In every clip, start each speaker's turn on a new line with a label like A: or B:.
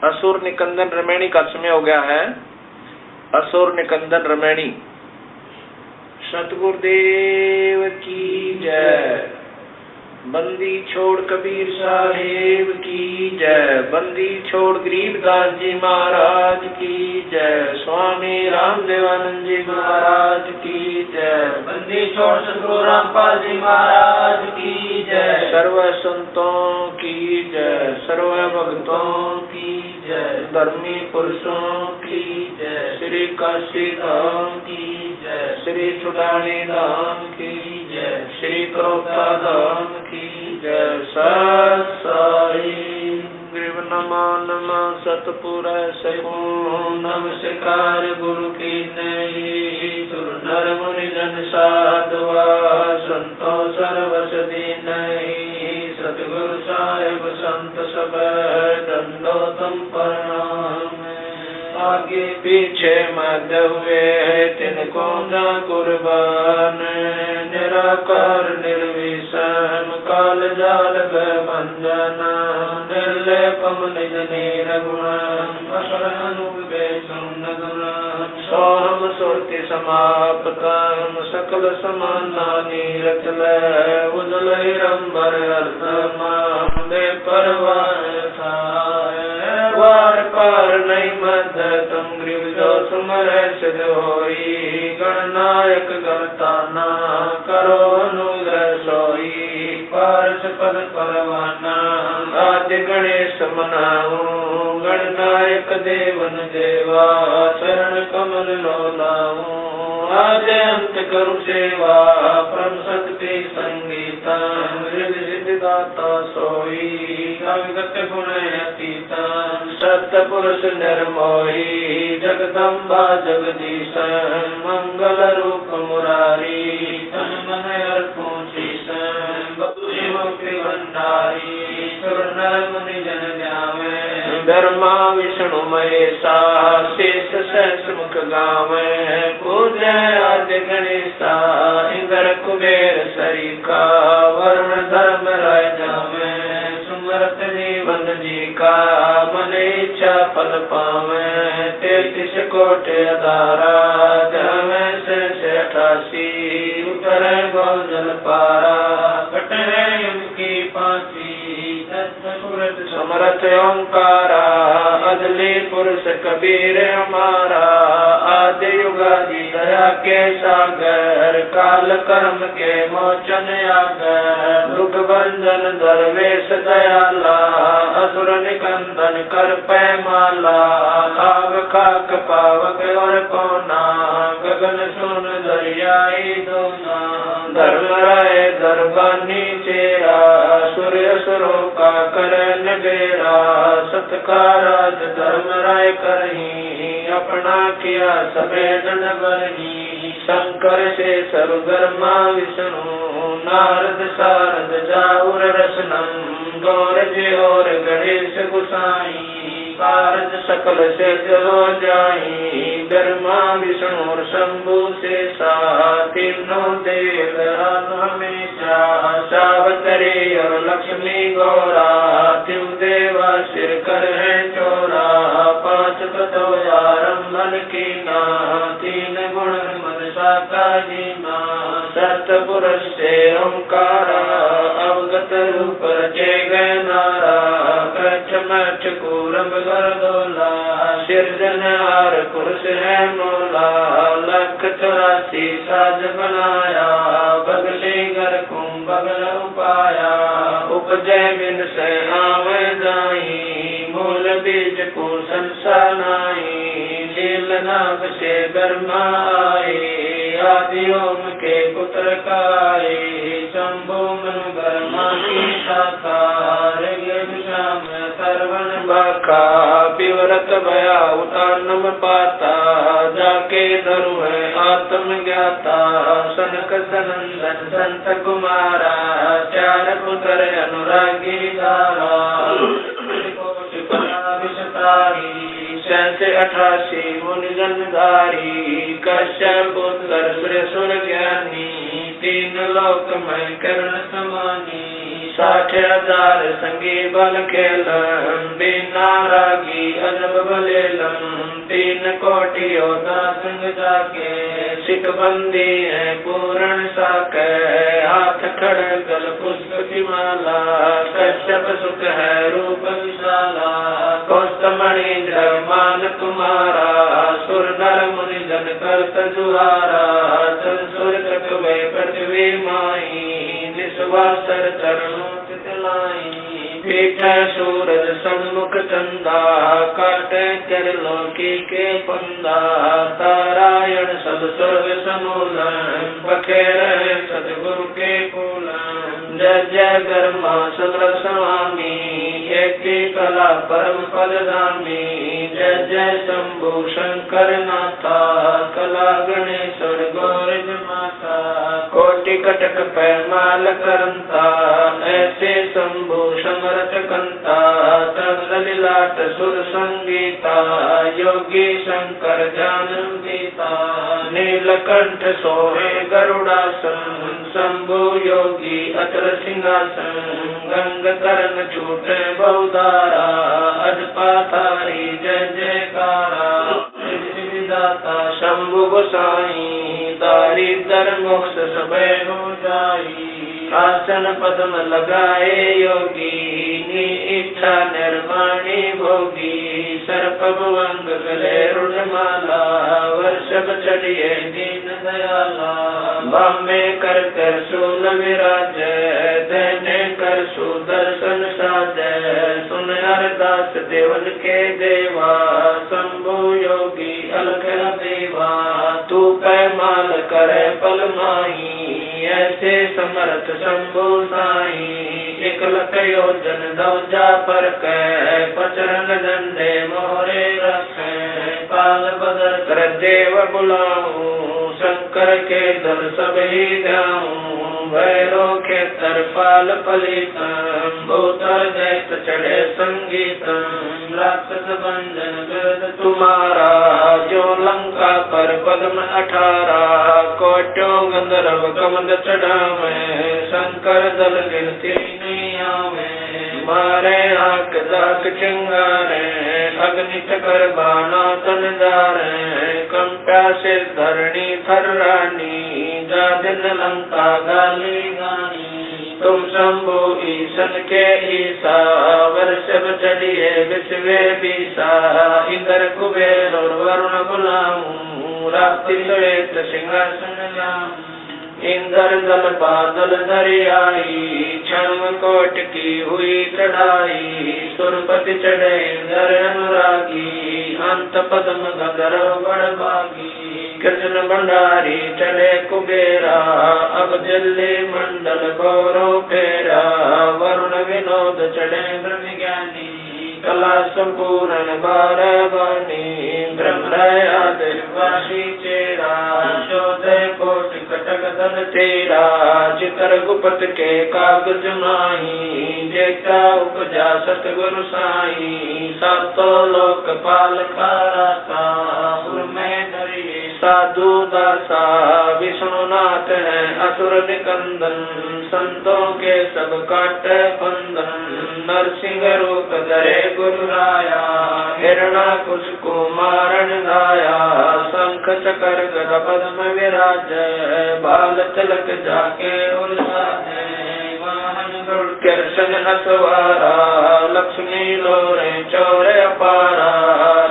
A: असुर निकंदन रमैणी का समय हो गया है। असुर निकंदन रमैणी। सतगुरुदेव की जय। बंदी छोड़ कबीर साहेब की जय। बंदी छोड़ गरीबदास जी महाराज की जय। स्वामी रामदेवानंद जी महाराज की जय।
B: बंदी छोड़ सतगुरु रामपाल जी महाराज की जय।
A: सर्व संतों की जय। सर्व भक्तों की जय। धर्मी पुरुषों की जय। श्री काशी धाम की जय। श्री चुड़ानी धाम की जय। श्री करोता धाम की जय। सत साई ग्रीव नमा नमा सतपुर सकूं नमस्कार गुरु की नई। सुर नर मुनि जन साधुआ संतो सर्वस दीनहि। सतगुरु साहिब संत सब दंडोतम प्रणाम। आगे पीछे मध्य हुए तिनको न कुर्बान। निराकार निर्विषम काल जाल भंजन। निर्लेपम निज निर्गुण सोहम सुरति समाप्तम। सकल समाना नीरत उजल रंबर अर्थ परवार वार पार नहीं मध्य तुम ग्रीव जो सुमर सिद्ध होई। गणनायक गणताना करो अनुग्रह सोई। पारस पद परवाना आदि गणेश मनाऊ। गणनायक देवन देवा शरण कमल लोलाऊ। आज अंत करू सेवा परम शक्ति संगीता। सिद्धिदाता सोई अविगत गुण अतीता। सत्य पुरुष निर्मोही जगदम्बा जगदीश। मंगल रूप मुरारी तन मन अर्पण शीश। बबुरी मुक्ति भंडारी सुर नर मुनि जन जावे। ब्रह्मा विष्णु महेशा शेष सहस्र मुख गावे। पूज्य आदि गणेशा इंद्र कुबेर सरीखा। वरुण धर्म राय जावे। सुमरत जीवन जी का मन इच्छा फल पावे। 33 कोटि अधारा जमे से 88। उतरे गौ जल पारा कटे उनकी फांसी। समरथ ओंकारा अदली पुरुष कबीर हमारा। आदि युगादि दया के सागर काल कर्म के मोचन आगर। दुख भंजन दरवेश दयाला असुर निकंदन कर पैमाला। आग खाक पावक और पौना गगन सुन दरियाई दोना। धर्म राय दरबानी चेरा सूर्य सुरों का करन बेरा। सत्काराज धर्म राय करही अपना किया सबे जन बरही। शंकर से सर्वधर्मा विष्णु नारद सारद जाऊर रसनम। गौर जी और गणेश गुसाई कारज सकल से हो जाई। ब्रह्मा विष्णु और शंभु से तीनों देव हमेशा। सावतरी और लक्ष्मी गौरा तिम देवा सिर कर है चोरा। 5 तत्व आरंभन की ना 3 गुण मद साका जीना। सतपुरुष से ओंकारा अवगत रूप रचे गए नारा। कच्छ मठ कूरम कर दोला सिरजनहार पुरुष है मोला। 184 साज बनाया बगले घर कुंभ बगल उपाया। उपजय बिन से आवे जाई मूल बीज को संसानाई। लील नाग से ब्रह्मा आए आदि ओम के पुत्र काए। शंभु मनु ब्रह्मा की शाखा श्याम सर्वन बाका। विवरत भया उतानम पाता जाके धरु है आत्म ज्ञाता। सनक सनंदन संत कुमारा 4 पुत्र अनुरागी धारा। 88 मुनि जनधारी। कश्यप पुत्र सुर ज्ञानी 3 लोक में करण समानी। 60,000 संगी बल खेलम, बिना रागी अजब बलेलम, 3 कोटि योद्धा संग जाके, सिख बंदी है पूर्ण साके, हाथ खड़गल पुष्प की माला, कश्यप सुख है रूप विशाला, कौस्तमणि मान तुम्हारा, सुर नर मुनि जन करत जुहारा, संसुर चकवे पृथ्वी माई, निस्वासर चरणों चितलाई, पीठ सूरज सन्मुख चंदा, काटे कर लोकी के पंदा, तारायण सब स्वर्ग समूलन, बखेर सतगुरु के फूलन, जय जय गर्मा समर स्वामी, एक कला परम पदगामी, जय जय शंभु शंकर नाथा, कला गणेश्वर गौरज माता, कोटि कटक पैमाल करंता, ऐसे शंभु समरथ कंता, तंगलिलाट सुर संगीता, योगी शंकर जानम गीता, नीलकंठ सोहे गरुड़ासन, शंभु योगी अचल सिंहासन, गंग करण छूटे बहुधारा, अजपातारी जय जयकारा, दाता शंभु गोसाई, दारिद्र मोक्ष सबे हो जाई, आसन पद्म लगाए योगी, नी इच्छा निर्वाणी भोगी, सर्प भुवंग गले रुणमाला, वर्षभ चढ़िए दीन दयाला, बामे कर सूल विराज, देने कर सुदर्शन साज, सुन अरदास देवन के देवा, शंभु योगी अलख देवा, तू पैमाल करे पल माही, ऐसे समर्थ शंभु साई, 1 लख योजन दौजा पर कै, पचरंग झंडे मोरे रखे, पाल बदर कर देव बुलाऊं, शंकर के दर सब ही जाऊं, भैरो के तरपाल पलितम, भूतर दैत चढ़े संगीतम, राक्षस भंजन गर्द तुम्हारा, जो लंका पर पद्म 18, कोटों गंधर्व कमंद चढ़ावे, शंकर दल गिनती नहीं आवे, मारे आंख दाक चिंगारे, अग्नि चकर बाणा तन जारे, कंप्या से धरणी थर्रानी, जा दिन लंका गाली गानी, तुम शंभु ईशन के ईसा, वर्षभ चढ़िए विश्वे बीसा, इंद्र कुबेर और वरुण बुलाऊं, रात्रि श्वेत सिंहासन लाऊं, इंद्र दल बादल दरियाई, क्षण कोट की हुई चढ़ाई, सुरपति चढ़े इंद्र अनुरागी, अंत पद्म गंधर्व बड़भागी, कृष्ण भंडारी चढ़े कुबेरा, अब दिल्ली मंडल गौरव फेरा, वरुण विनोद चढ़े ब्रह्म ज्ञानी, कला संपूर्ण बारवानी, ब्रह्मयादि चेरा, शोधे कोटि कटक धन तेरा, चितर गुपत के कागज माही, जेता उपजा सतगुरु साई, सातों लोक पाल खाराता, में धरिए साधु दासा, विष्णुनाथ है असुर निकंदन, संतों के सब काटे बंधन, नरसिंह रूप धरे गुरु राया, हिरणाकुश को मारण गाया, शंख चकर गदा पद्म विराज, बाल तिलक जाके उल्लासे, वाहन गरुड़ कृष्ण असवारा, लक्ष्मी लोरे चौरे अपारा,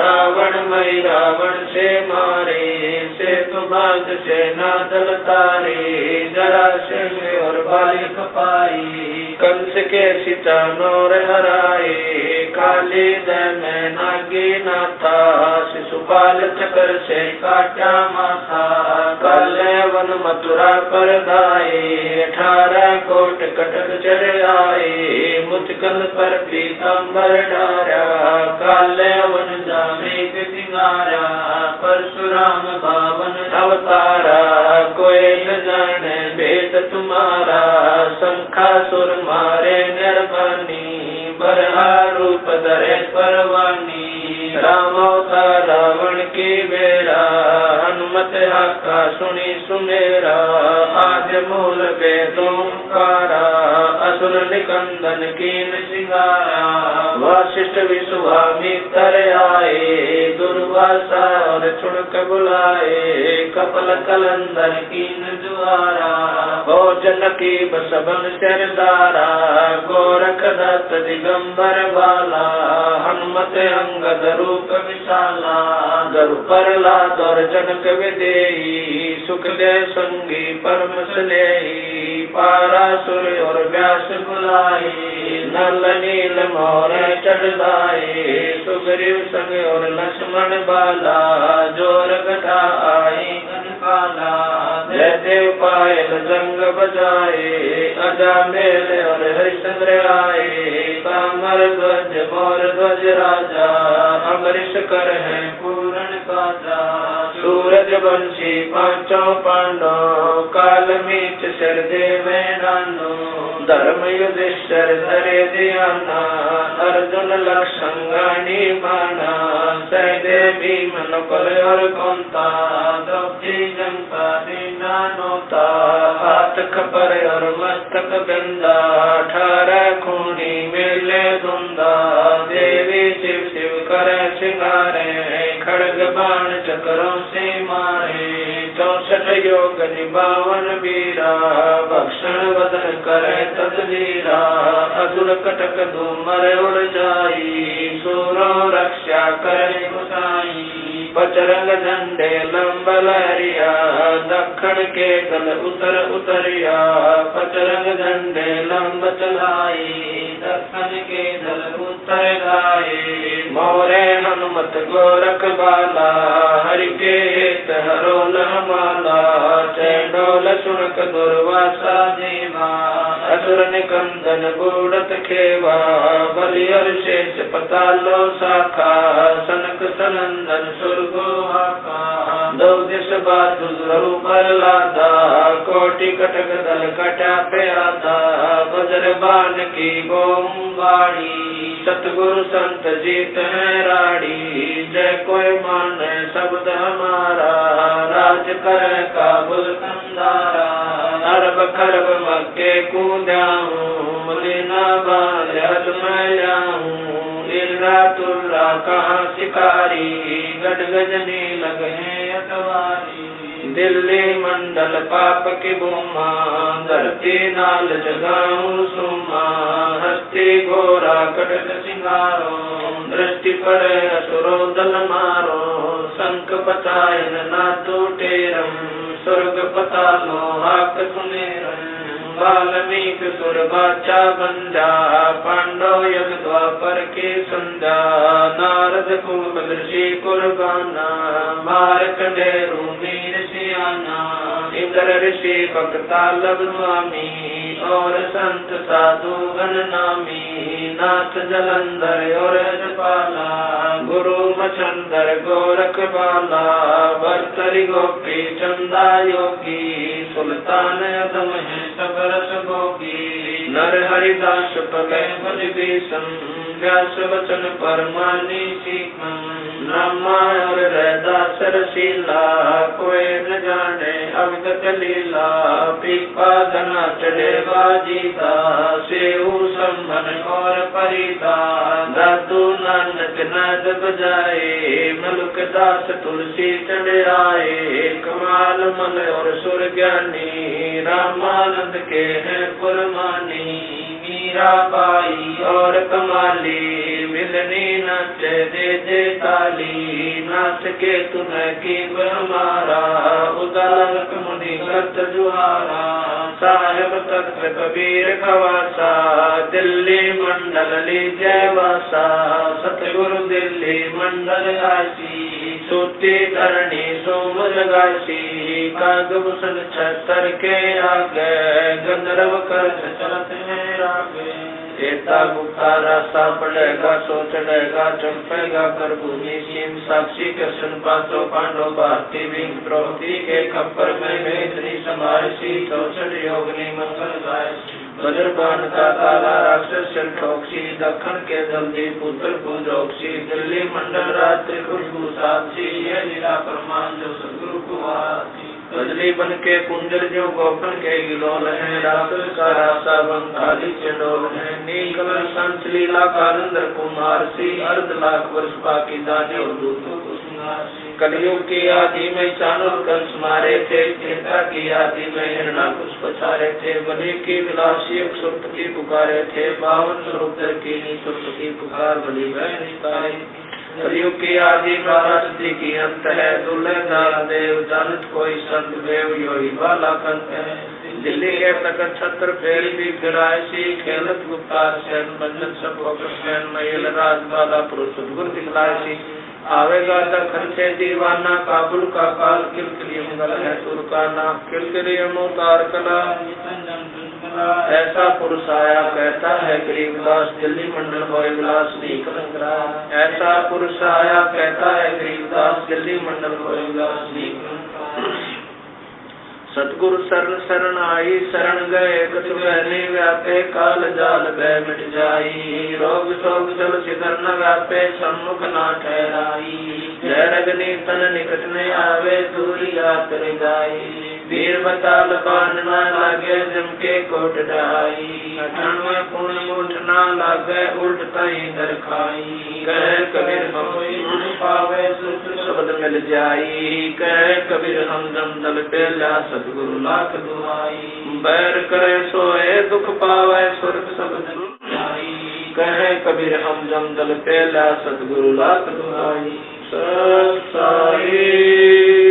A: रावण मई रावण से मारे, सेतु बांध से नादल तारे, जरा सिंह और बाली खपाई, कंस के सीता नौर हराए, काली दय में नागी नाथा, शिशुपाल चक्र से काटा माथा, काले वन मथुरा पर दाए, 18 कोट कटक चढ़ आए, मुचकंद पर पीताम्बर डारा, काले वन जामे सिंगारा, परशुराम बावन अवतारा, कोई न जाने भेद तुम्हारा, शंखासुर मारे निर्वाणी, बरहा रूप धरे परवानी, राम अवतार रावण की बेरा, हनुमत हाका सुनी सुमेरा, आज मूल वेदों कारा, असुर निकंदन कीन सिंगारा। वशिष्ठ विश्वामित्र आए दुर्वासा और चुनक बुलाए कपल कलंदर कीन द्वारा। भोजन की बसबन सरदारा गोरख दत्त दिगंबर बाला। हनुमत अंगद रूप विशाला दरु प्रहलाद और जनक विदेही। सुखदेव संगी परम स्नेही पारासुर और व्यास बुलाए। नल नील मोर चढ़ाए सुग्रीव संग और लक्ष्मण बाला। जोर गदा आए काला जयदेव पायल जंग बजाए। अजा मेल और हरिश्चंद्र आए कामर ध्वज मोर ध्वज राजा। अमरीश कर है पूर्ण काजा। सूरज वंशी पांचों पांडव काल मीच सिर देवे नानो। धर्म युधिष्ठिर धरे ध्याना अर्जुन लक्षण गानी माना। सहदेव भीम नकुल और कुंता द्रौपदी जनता दीना नोता। हाथ खपर और मस्तक बिंदा 18 खूनी मेले धुंदा। देवी शिव शिव करे सिंगारे खड़ग बाण चक्रों से मारे। 64 योग निभावन वीरा भक्षण वदन करे तदवीरा। असुर कटक धूमर उड़ जाई सूरो रक्षा करे गुसाई। बजरंग झंडे लंब लहरिया दक्षिण के दल उतर उतरिया। बजरंग झंडे लंब चलाई दक्षिण के दल उतर गाए। मोरे हनुमत गोरख बाला हरि के हित हरोल माला। चंडोल सुनक दुर्वासा देवा असुर निकंदन बूढ़त खेवा। बलि और शेष पतालो शाखा सनक सनंदन सुरगो हाका। दो दिश बहादुर प्रहलादा कोटि कटक दल कटा पे आता। वज्र बाण की बोम बाड़ी सतगुरु संत जीत है राड़ी। जय कोई मान शब्द हमारा राज कर काबुल कंदारा। अरब खरब मक्के कूदाऊं मुलिना बाल मैं जाऊं। इर्रा तुर्रा कहाँ शिकारी गड गजनी लगे अतवारी। दिल्ली मंडल पाप की भूमा धरती नाल जगाऊं सुमा। हस्ती घोरा कटक सिंगारो दृष्टि पर असुरो दल मारो। शंख पतायन ना टूटेरम स्वर्ग पतालो हाक सुनेरम। वाल्मीक सुर बाचा बंजा पांडव युग द्वापर के संजा। नारद खूब ऋषि कुर्बाना मार्कंडेय मीर सियाना। इंद्र ऋषि भक्तालब स्वामी और संत साधु गण नामी। नाथ जलंधर और पाला गुरु मचंदर गोरख बाला। भर्तरी गोपी चंदा योगी सुल्तान अदम है सब रस भोगी। नर हरिदास पगे भज भीषम व्यास वचन परमानी सीखम। ब्रह्मा और रैदास रसीला कोई न जाने अवगत लीला। पीपा धना चढ़े बाजीता सेऊ संभन और परिता। दादू नानक नाद बजाए मलुक दास तुलसी चढ़ आए। कमाल मल और सुर ज्ञानी रामानंद के हैं पुरमानी। मीरा बाई और कमाली मिलनी नाच दे ताली। नाच के तुम्हें की हमारा उदालक मुनि करत जुहारा। साहेब तख्त कबीर खवासा दिल्ली मंडल लीजय वासा। सतगुरु दिल्ली मंडल काशी सूती धरणी सोम जगासी। कागभूषण छतर के आगे गंधर्व कर चलत है रागे। एता गुप्ता रास्ता पड़ेगा सो चढ़ेगा चंपेगा कर भूमि सीम। साक्षी कृष्ण पांचों पांडव भारती भीम द्रौपदी के खप्पर में मेघनी समारसी। 64 योगनी मंगल गाय वज्रबाण का काला राक्षस चल ठोकसी। दक्षिण के जल्दी पुत्र पूजोक्सी। दिल्ली मंडल रात्रि खुशबू साक्षी ये लीला प्रमाण जो सदगुरु को आती। बदली बन के कुंजर जो गोपन के गिलोल है, राक्षस का रासा बंगाली चंडोल है, नील कमल संत लीला कारंदर कुमार सी, अर्ध लाख वर्ष बाकी दाने और दूतों को सिंगार सी। कलयुग की आदि में चाणूर कंस मारे थे, त्रेता की आदि में हिरणाकुश पछारे थे, बलि की विलासी सुरपति पुकारे थे, 52 स्वरूप की सुरपति पुकार बलि वह निस्तारे। कलयुग की आदि 12 सदी की अंत है, दुल्हे दाल देव जानत कोई संत देव योगी बाला कंत है। दिल्ली के तकत छत्र फेर भी फिराए सी, खेलत गुप्ता सैन बंधन सब होकर सैन महिल राज बाला पुरुष सदगुर दिखलाए सी। आवेगा दखन से दीवाना काबुल का काल, किलकिली मंगल है सुर का नाम, किलकिली अवतार कला ऐसा पुरुष आया कहता है गरीबदास, दिल्ली मंडल होए विलास नहीं कलंकरा। ऐसा पुरुष आया कहता है गरीबदास, दिल्ली मंडल होए विलास नहीं कलंकरा। सतगुरु शरण शरण आई, शरण गए कछु बहने व्यापे, काल जाल भय मिट जाई, रोग शोक जल शिखर न व्यापे, सम्मुख ना ठहराई। जय रगनी तन निकट न आवे, दूरी यात्र जाई, वीर बताल बाण न लागे, जम के कोट ढाई। 98 पूर्ण मुठ न लागे, उल्ट तई दर खाई। कह कबीर होई उठ पावे, सुख शब्द मिल जाई। कह कबीर हम जम दल पेला, सतगुरु लाख दुआई। बैर करे सोए दुख पावे, स्वर्ग शब्द जाई। कह कबीर हम जम दल पेला, सतगुरु लाख दुआई। सत साई।